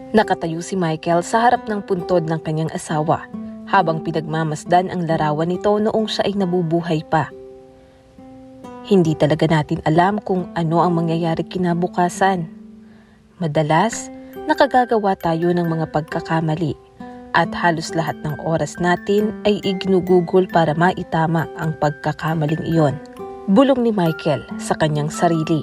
Nakatayo si Michael sa harap ng puntod ng kanyang asawa habang pinagmamasdan ang larawan nito noong siya ay nabubuhay pa. Hindi talaga natin alam kung ano ang mangyayari kinabukasan. Madalas, nakagagawa tayo ng mga pagkakamali at halos lahat ng oras natin ay iginugugol para maitama ang pagkakamaling iyon. Bulong ni Michael sa kanyang sarili.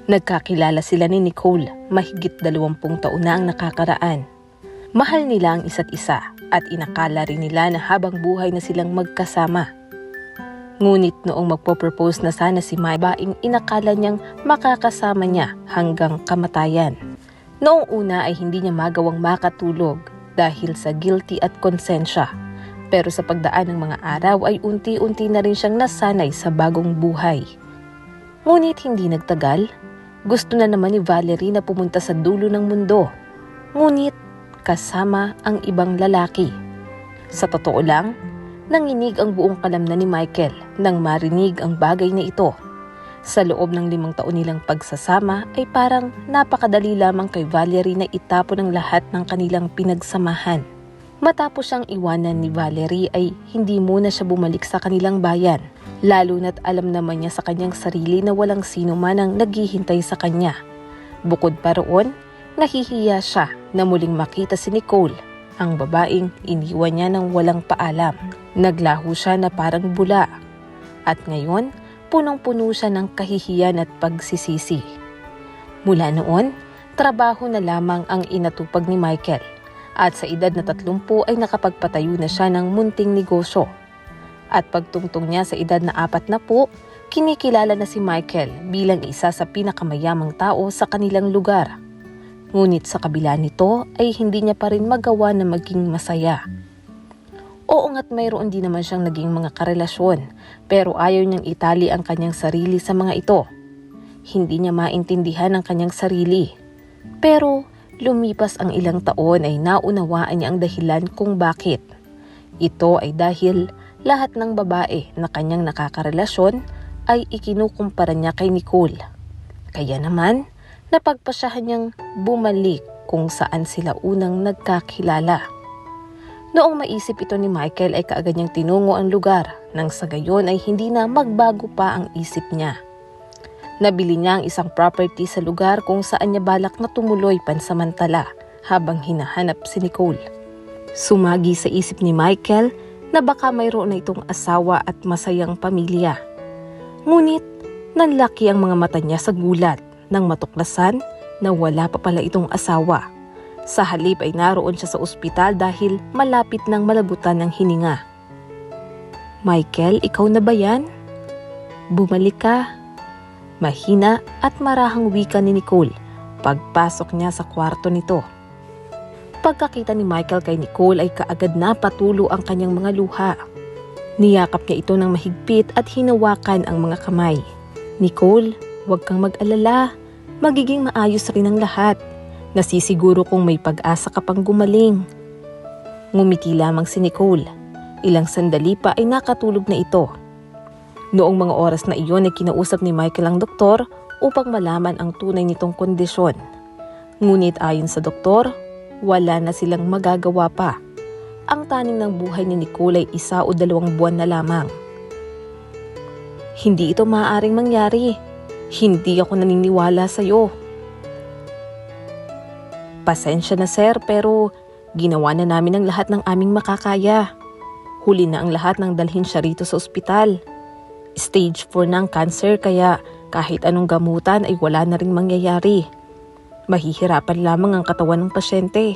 Nagkakilala sila ni Nicole, mahigit 20 taon na ang nakakaraan. Mahal nila ang isa't isa at inakala rin nila na habang buhay na silang magkasama. Ngunit noong magpo-propose na sana si Michael, inakala niyang makakasama niya hanggang kamatayan. Noong una ay hindi niya magawang makatulog dahil sa guilty at konsensya. Pero sa pagdaan ng mga araw ay unti-unti na rin siyang nasanay sa bagong buhay. Ngunit hindi nagtagal, gusto na naman ni Valerie na pumunta sa dulo ng mundo. Ngunit kasama ang ibang lalaki. Sa totoo lang, nanginig ang buong kalamnan ni Michael nang marinig ang bagay na ito. Sa loob ng 5 taon nilang pagsasama ay parang napakadali lamang kay Valerie na itapon ang lahat ng kanilang pinagsamahan. Matapos siyang iwanan ni Valerie ay hindi muna siya bumalik sa kanilang bayan. Lalo na't alam naman niya sa kanyang sarili na walang sino man ang naghihintay sa kanya. Bukod pa roon, nahihiya siya na muling makita si Nicole, ang babaeng iniwan niya ng walang paalam. Naglaho siya na parang bula. At ngayon, punong-puno siya ng kahihiyan at pagsisisi. Mula noon, trabaho na lamang ang inatupag ni Michael. At sa edad na 30 ay nakapagpatayo na siya ng munting negosyo. At pagtungtong niya sa edad na 40, kinikilala na si Michael bilang isa sa pinakamayamang tao sa kanilang lugar. Ngunit sa kabila nito ay hindi niya pa rin magawa na maging masaya. Oo nga't mayroon din naman siyang naging mga karelasyon, pero ayaw niyang itali ang kanyang sarili sa mga ito. Hindi niya maintindihan ang kanyang sarili. Pero lumipas ang ilang taon ay naunawaan niya ang dahilan kung bakit. Ito ay dahil lahat ng babae na kanyang nakakarelasyon ay ikinukumpara niya kay Nicole. Kaya naman, napagpasyahan niyang bumalik kung saan sila unang nagkakilala. Noong maisip ito ni Michael ay kaagad niyang tinungo ang lugar nang sa gayon ay hindi na magbago pa ang isip niya. Nabili niya ang isang property sa lugar kung saan niya balak na tumuloy pansamantala habang hinahanap si Nicole. Sumagi sa isip ni Michael na baka mayroon na itong asawa at masayang pamilya. Ngunit nanlaki ang mga mata niya sa gulat nang matuklasan na wala pa pala itong asawa. Sa halip ay naroon siya sa ospital dahil malapit nang malabutan ng hininga. Michael, ikaw na ba yan? Bumalik ka. Mahina at marahang wika ni Nicole pagpasok niya sa kwarto nito. Pagkakita ni Michael kay Nicole ay kaagad na patulo ang kanyang mga luha. Niyakap niya ito ng mahigpit at hinawakan ang mga kamay. Nicole, huwag kang mag-alala. Magiging maayos rin ang lahat. Nasisiguro kung may pag-asa ka pang gumaling. Ngumiti lamang si Nicole. Ilang sandali pa ay nakatulog na ito. Noong mga oras na iyon ay kinausap ni Michael ang doktor upang malaman ang tunay nitong kondisyon. Ngunit ayon sa doktor, wala na silang magagawa pa. Ang taning ng buhay ni Nicole ay 1 o 2 buwan na lamang. Hindi ito maaaring mangyari. Hindi ako naniniwala sa iyo. Pasensya na sir, pero ginawa na namin ang lahat ng aming makakaya. Huli na ang lahat nang dalhin siya rito sa ospital. Stage 4 ng cancer kaya kahit anong gamutan ay wala na ring mangyayari. Mahihirapan lamang ang katawan ng pasyente.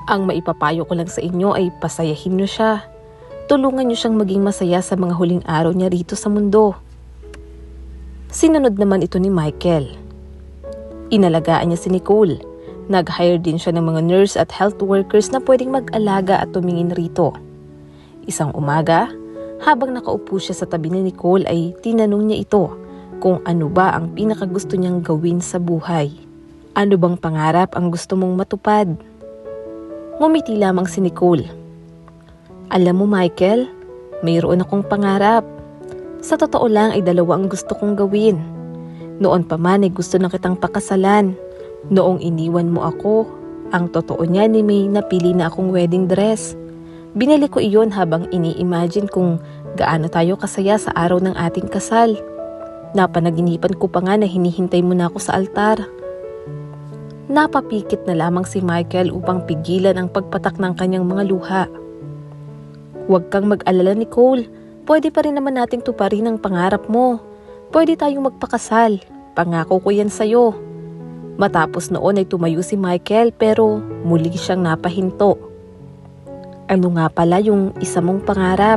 Ang maipapayo ko lang sa inyo ay pasayahin niyo siya. Tulungan niyo siyang maging masaya sa mga huling araw niya rito sa mundo. Sinunod naman ito ni Michael. Inalagaan niya si Nicole. Nag-hire din siya ng mga nurse at health workers na pwedeng mag-alaga at tumingin rito. Isang umaga, habang nakaupo siya sa tabi ni Nicole ay tinanong niya ito kung ano ba ang pinakagusto niyang gawin sa buhay. Ano bang pangarap ang gusto mong matupad? Ngumiti lamang si Nicole. Alam mo Michael, mayroon akong pangarap. Sa totoo lang ay 2 ang gusto kong gawin. Noon pa man ay gusto na kitang pakasalan. Noong iniwan mo ako, Ang totoo niya ni May, napili na akong wedding dress. Binili ko iyon habang ini-imagine kung gaano tayo kasaya sa araw ng ating kasal. Napanaginipan ko pa nga na hinihintay mo na ako sa altar. Napapikit na lamang si Michael upang pigilan ang pagpatak ng kanyang mga luha. Huwag kang mag-alala, Nicole. Pwede pa rin naman nating tuparin ang pangarap mo. Pwede tayong magpakasal. Pangako ko yan sa'yo. Matapos noon ay tumayo si Michael pero muli siyang napahinto. Ano nga pala yung isa mong pangarap?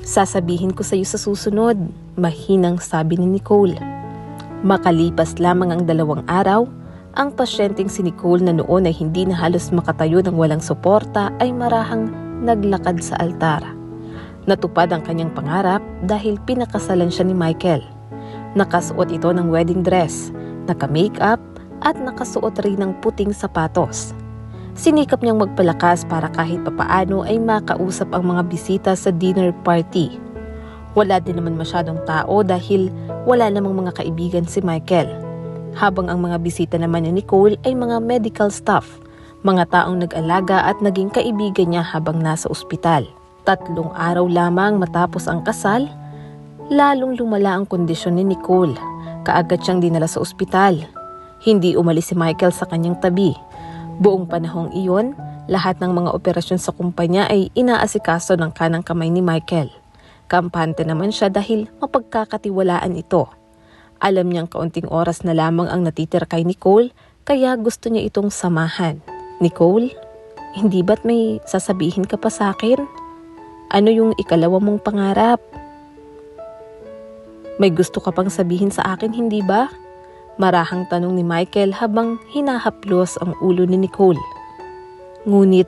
Sasabihin ko sa'yo sa susunod, mahinang sabi ni Nicole. Makalipas lamang ang 2 araw, ang pasyenteng si Nicole na noon ay hindi na halos makatayo ng walang suporta ay marahang naglakad sa altar. Natupad ang kanyang pangarap dahil pinakasalan siya ni Michael. Nakasuot ito ng wedding dress, naka-makeup at nakasuot rin ng puting sapatos. Sinikap niyang magpalakas para kahit papaano ay makausap ang mga bisita sa dinner party. Wala din naman masyadong tao dahil wala namang mga kaibigan si Michael. Habang ang mga bisita naman ni Nicole ay mga medical staff, mga taong nag-alaga at naging kaibigan niya habang nasa ospital. 3 araw lamang matapos ang kasal, lalong lumala ang kondisyon ni Nicole. Kaagad siyang dinala sa ospital. Hindi umalis si Michael sa kanyang tabi. Buong panahong iyon, lahat ng mga operasyon sa kumpanya ay inaasikaso ng kanang kamay ni Michael. Kampante naman siya dahil mapagkakatiwalaan ito. Alam niyang kaunting oras na lamang ang natitira kay Nicole, kaya gusto niya itong samahan. Nicole, hindi ba't may sasabihin ka pa sa akin? Ano yung ikalawa mong pangarap? May gusto ka pang sabihin sa akin, hindi ba? Marahang tanong ni Michael habang hinahaplos ang ulo ni Nicole. Ngunit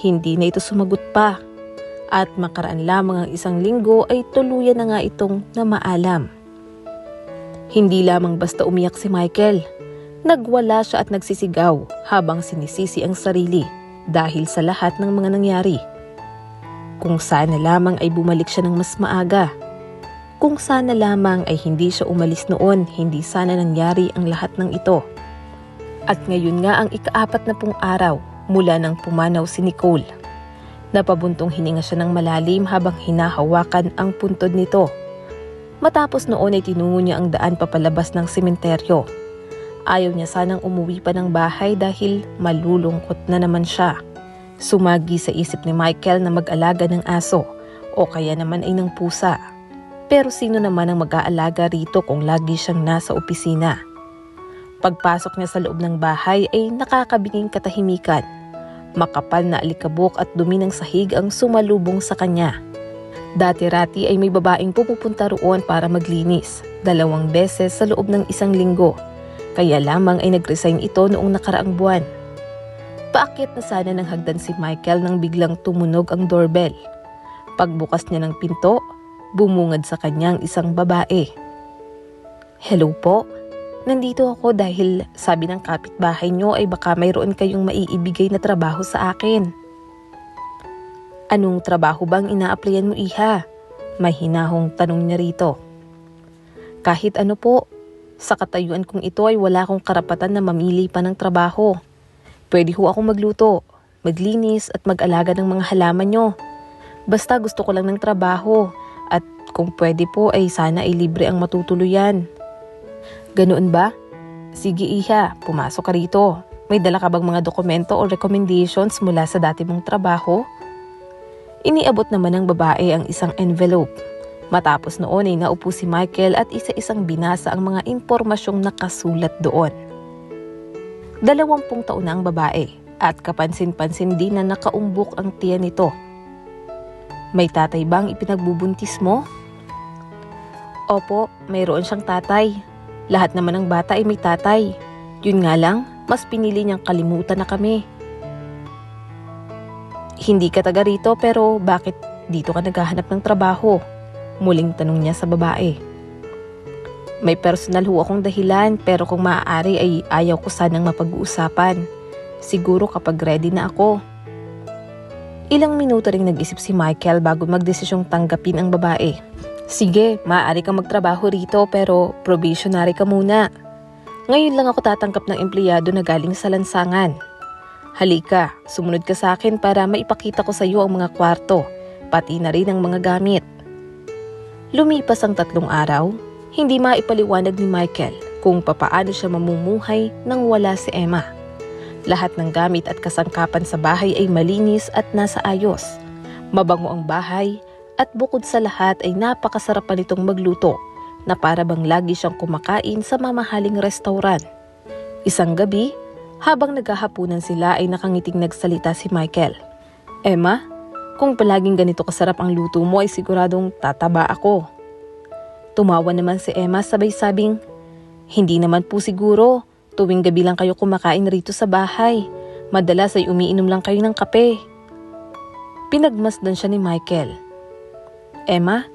hindi na ito sumagot pa. At makaraan lamang ang 1 linggo ay tuluyan na nga itong namaalam. Hindi lamang basta umiyak si Michael. Nagwala siya at nagsisigaw habang sinisisi ang sarili dahil sa lahat ng mga nangyari. Kung sana lamang ay bumalik siya ng mas maaga. Kung sana lamang ay hindi siya umalis noon, hindi sana nangyari ang lahat ng ito. At ngayon nga ang ika-40 araw mula nang pumanaw si Nicole. Napabuntong hininga siya ng malalim habang hinahawakan ang puntod nito. Matapos noon ay tinungo niya ang daan papalabas ng sementeryo. Ayaw niya sanang umuwi pa ng bahay dahil malulungkot na naman siya. Sumagi sa isip ni Michael na mag-alaga ng aso o kaya naman ay ng pusa. Pero sino naman ang mag-aalaga rito kung lagi siyang nasa opisina? Pagpasok niya sa loob ng bahay ay nakakabinging katahimikan. Makapal na alikabok at dumi ng sahig ang sumalubong sa kanya. Dati-rati ay may babaeng pupunta roon para maglinis 2 beses sa loob ng 1 linggo. Kaya lamang ay nag-resign ito noong nakaraang buwan. Paakyat na sana ng hagdan si Michael nang biglang tumunog ang doorbell. Pagbukas niya ng pinto, bumungad sa kanyang isang babae. Hello po, nandito ako dahil sabi ng kapitbahay nyo ay baka mayroon kayong maiibigay na trabaho sa akin. Anong trabaho bang ina-applyan mo, iha? May hinahong tanong niya rito. Kahit ano po, sa katayuan kong ito ay wala akong karapatan na mamili pa ng trabaho. Pwede ho akong magluto, maglinis at mag-alaga ng mga halaman nyo. Basta gusto ko lang ng trabaho. At kung pwede po ay sana ay libre ang matutuluyan. Ganoon ba? Sige iha, pumasok ka rito. May dala ka bang mga dokumento o recommendations mula sa dati mong trabaho? Iniabot naman ng babae ang isang envelope. Matapos noon ay naupo si Michael at isa-isang binasa ang mga impormasyong nakasulat doon. 20 taon na ang babae at kapansin-pansin din na nakaumbok ang tiyan nito. May tatay bang ipinagbubuntis mo? Opo, mayroon siyang tatay. Lahat naman ng bata ay may tatay. Yun nga lang, mas pinili niyang kalimutan na kami. Hindi ka taga rito pero bakit dito ka naghahanap ng trabaho? Muling tanong niya sa babae. May personal ho akong dahilan pero kung maaari ay ayaw ko sanang mapag-uusapan. Siguro kapag ready na ako. Ilang minuto ring nag-isip si Michael bago magdesisyong tanggapin ang babae. Sige, maaari kang magtrabaho rito pero probationary ka muna. Ngayon lang ako tatanggap ng empleyado na galing sa lansangan. Halika, sumunod ka sa akin para maipakita ko sa iyo ang mga kwarto, pati na rin ang mga gamit. Lumipas ang 3 araw, hindi maipaliwanag ni Michael kung papaano siya mamumuhay nang wala si Emma. Lahat ng gamit at kasangkapan sa bahay ay malinis at nasa ayos. Mabango ang bahay at bukod sa lahat ay napakasarap pa nitong magluto na para bang lagi siyang kumakain sa mamahaling restaurant. Isang gabi, habang naghahapunan sila ay nakangiting nagsalita si Michael. Emma, kung palaging ganito kasarap ang luto mo ay siguradong tataba ako. Tumawa naman si Emma sabay sabing, hindi naman po siguro. Tuwing gabi lang kayo kumakain rito sa bahay. Madalas ay umiinom lang kayo ng kape. Pinagmasdan siya ni Michael. Emma,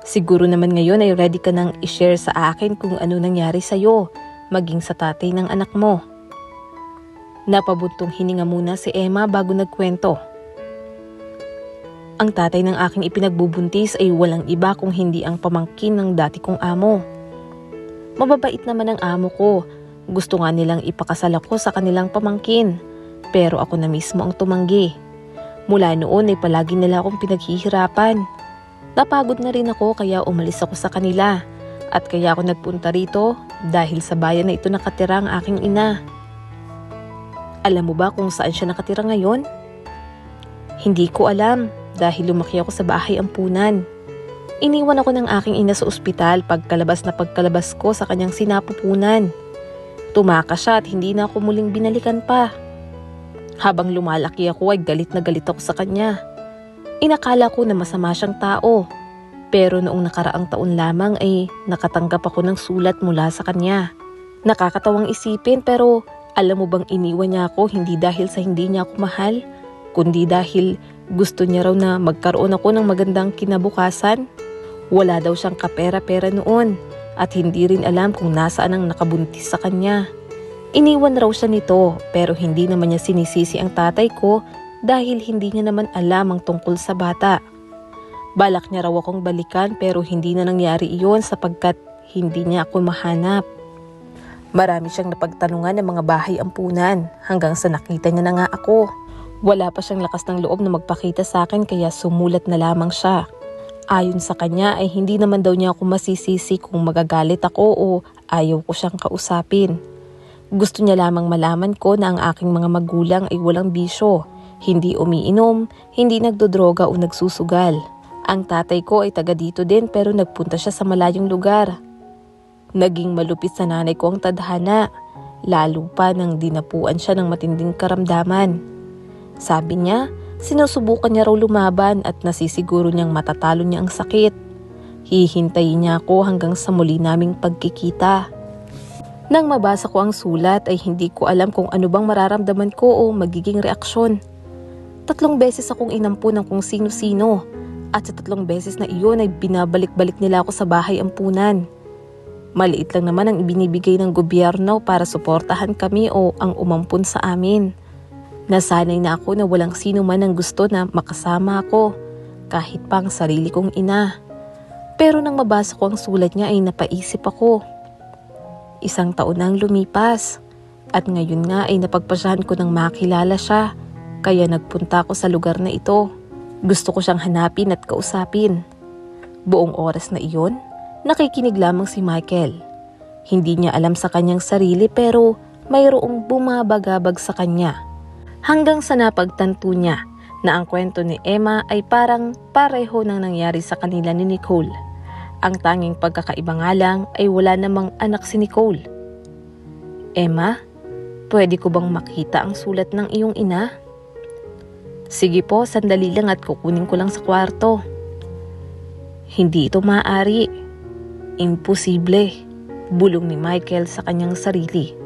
siguro naman ngayon ay ready ka nang i-share sa akin kung ano nangyari sa'yo, maging sa tatay ng anak mo. Napabuntong hininga muna si Emma bago nagkwento. Ang tatay ng aking ipinagbubuntis ay walang iba kung hindi ang pamangkin ng dati kong amo. Mababait naman ang amo ko. Gusto nga nilang ipakasal ako sa kanilang pamangkin, pero ako na mismo ang tumanggi. Mula noon ay palagi nila akong pinaghihirapan. Napagod na rin ako kaya umalis ako sa kanila. At kaya ako nagpunta rito dahil sa bayan na ito nakatira ang aking ina. Alam mo ba kung saan siya nakatira ngayon? Hindi ko alam dahil lumaki ako sa bahay ampunan. Iniwan ako ng aking ina sa ospital pagkalabas ko sa kanyang sinapupunan. Tumakas siya at hindi na ako muling binalikan pa. Habang lumalaki ako ay galit na galit ako sa kanya. Inakala ko na masama siyang tao. Pero noong nakaraang taon lamang ay nakatanggap ako ng sulat mula sa kanya. Nakakatawang isipin pero alam mo bang iniwan niya ako hindi dahil sa hindi niya ako mahal, kundi dahil gusto niya raw na magkaroon ako ng magandang kinabukasan. Wala daw siyang kapera-pera noon. At hindi rin alam kung nasaan ang nakabuntis sa kanya. Iniwan raw siya nito pero hindi naman niya sinisisi ang tatay ko dahil hindi niya naman alam ang tungkol sa bata. Balak niya raw akong balikan pero hindi na nangyari iyon sapagkat hindi niya ako mahanap. Marami siyang napagtanungan ng mga bahay ampunan hanggang sa nakita niya na nga ako. Wala pa siyang lakas ng loob na magpakita sa akin kaya sumulat na lamang siya. Ayon sa kanya ay hindi naman daw niya ako masisisi kung magagalit ako o ayaw ko siyang kausapin. Gusto niya lamang malaman ko na ang aking mga magulang ay walang bisyo, hindi umiinom, hindi nagdodroga o nagsusugal. Ang tatay ko ay taga dito din pero nagpunta siya sa malayong lugar. Naging malupit sa nanay ko ang tadhana, lalo pa nang dinapuan siya ng matinding karamdaman. Sabi niya, sinusubukan niya raw lumaban at nasisiguro niyang matatalo niya ang sakit. Hihintayin niya ako hanggang sa muli naming pagkikita. Nang mabasa ko ang sulat ay hindi ko alam kung ano bang mararamdaman ko o magiging reaksyon. 3 beses akong inampu ng kung sino-sino at sa 3 beses na iyon ay binabalik-balik nila ako sa bahay ampunan. Maliit lang naman ang ibinibigay ng gobyerno para suportahan kami o ang umampun sa amin. Nasanay na ako na walang sino man ang gusto na makasama ako, kahit pa ang sarili kong ina. Pero nang mabasa ko ang sulat niya ay napaisip ako. 1 taon na ang lumipas at ngayon nga ay napagpasyahan ko nang makilala siya, kaya nagpunta ako sa lugar na ito. Gusto ko siyang hanapin at kausapin. Buong oras na iyon, nakikinig lamang si Michael. Hindi niya alam sa kanyang sarili pero mayroong bumabagabag sa kanya. Hanggang sa napagtanto niya na ang kwento ni Emma ay parang pareho ng nangyari sa kanila ni Nicole. Ang tanging pagkakaiba nga lang ay wala namang anak si Nicole. Emma, pwede ko bang makita ang sulat ng iyong ina? Sige po, sandali lang at kukunin ko lang sa kwarto. Hindi ito maaari. Imposible, bulong ni Michael sa kanyang sarili.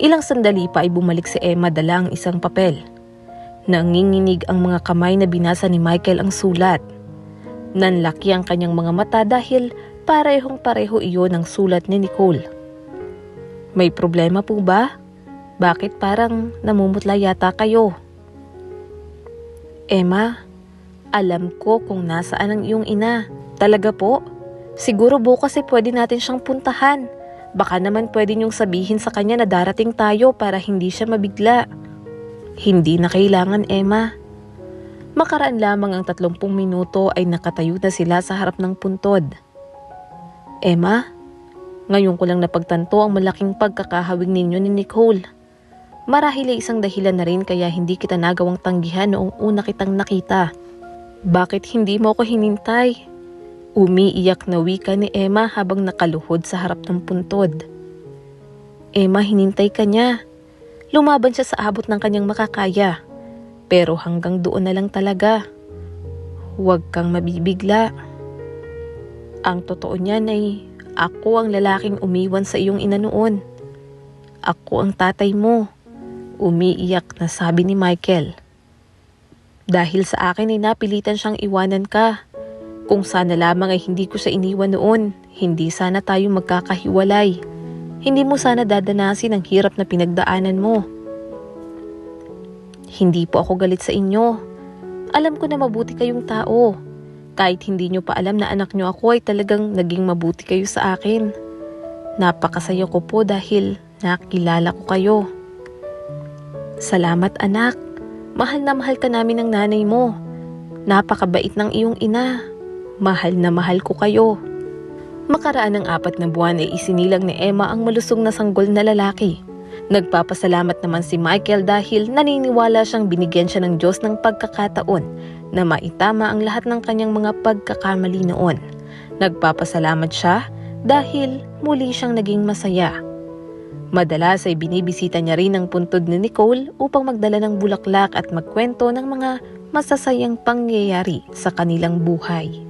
Ilang sandali pa ay bumalik si Emma dala ang isang papel. Nanginginig ang mga kamay na binasa ni Michael ang sulat. Nanlaki ang kanyang mga mata dahil parehong-pareho iyon ang sulat ni Nicole. May problema po ba? Bakit parang namumutla yata kayo? Emma, alam ko kung nasaan ang iyong ina. Talaga po? Siguro bukas ay pwede natin siyang puntahan. Baka naman pwede niyong sabihin sa kanya na darating tayo para hindi siya mabigla. Hindi na kailangan, Emma. Makaraan lamang ang 30 minuto ay nakatayo na sila sa harap ng puntod. Emma, ngayon ko lang napagtanto ang malaking pagkakahawig ninyo ni Nicole. Marahil ay isang dahilan na rin kaya hindi kita nagawang tanggihan noong una kitang nakita. Bakit hindi mo ako hinintay? Umiiyak na wika ni Emma habang nakaluhod sa harap ng puntod. Emma, hinintay ka niya. Lumaban siya sa abot ng kanyang makakaya. Pero hanggang doon na lang talaga. Huwag kang mabibigla. Ang totoo niyan ay ako ang lalaking umiwan sa iyong ina noon. Ako ang tatay mo. Umiiyak na sabi ni Michael. Dahil sa akin ay napilitan siyang iwanan ka. Kung sana lamang ay hindi ko siya iniwan noon, hindi sana tayo magkakahiwalay. Hindi mo sana dadanasin ang hirap na pinagdaanan mo. Hindi po ako galit sa inyo. Alam ko na mabuti kayong tao. Kahit hindi nyo pa alam na anak nyo ako ay talagang naging mabuti kayo sa akin. Napakasaya ko po dahil nakilala ko kayo. Salamat anak. Mahal na mahal ka namin ng nanay mo. Napakabait ng iyong ina. Mahal na mahal ko kayo. Makaraan ng 4 na buwan ay isinilang ni Emma ang malusog na sanggol na lalaki. Nagpapasalamat naman si Michael dahil naniniwala siyang binigyan siya ng Diyos ng pagkakataon na maitama ang lahat ng kanyang mga pagkakamali noon. Nagpapasalamat siya dahil muli siyang naging masaya. Madalas ay binibisita niya rin ang puntod ni Nicole upang magdala ng bulaklak at magkwento ng mga masasayang pangyayari sa kanilang buhay.